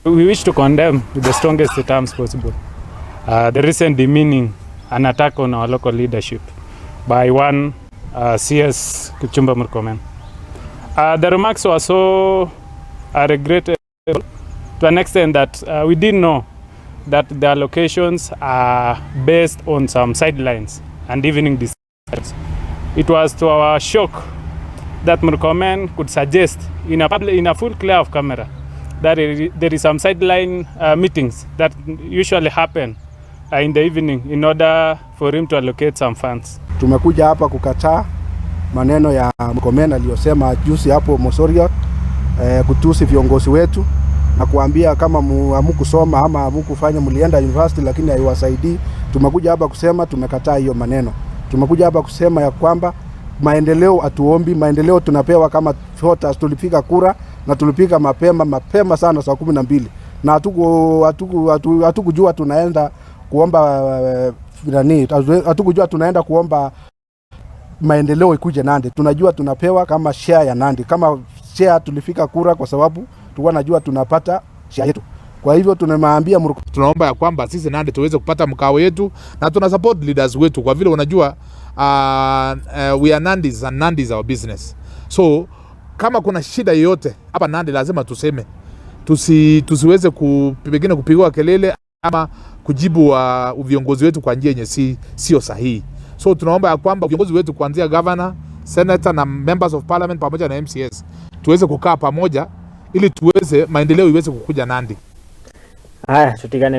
We wish to condemn with the strongest terms possible the recent demeaning and attack on our local leadership by one CS Kipchumba Murkomen. The remarks were so regrettable to an extent that we didn't know that the allocations are based on some sidelines and evening discussions. It was to our shock that Murkomen could suggest in a full clear of camera that there is some sideline meetings that usually happen in the evening in order for him to allocate some funds. Tumekuja hapa kukataa maneno ya Murkomen aliyosema juzi hapo mosoriot, kutusi viongozi wetu na kuambia kama hamukusoma ama hamukufanya mlienda university lakini haiwasaidii. Tumekuja hapa kusema tumekataa hiyo maneno. Tumekuja hapa kusema ya kwamba maendeleo atuombi, maendeleo tunapewa kama voters. Tulipiga kura na tulipiga mapema sana saa 12 na hatukujua tunaenda kuomba hatukujua tunaenda kuomba maendeleo ikuje Nandi. Tunajua tunapewa kama share ya Nandi. Kama share tulifika kura kwa sababu tulikuwa najua tunapata share yetu. Kwa hivyo tunamwambia tunaomba ya kwamba sisi Nandi tuweze kupata mkao yetu na tuna support leaders wetu kwa vile unajua we are Nandis and Nandi is our business. So kama kuna shida yoyote hapa Nandi lazima tuseme. Tusiweze pengine kupigwa kelele ama kujibu viongozi wetu kwa njia yenye sio sahihi. So tunaomba ya kwamba viongozi wetu kuanzia governor, senator na members of parliament pamoja na MCS tuweze kukaa pamoja ili tuweze maendeleo iweze kukuja Nandi. Haya, tutigane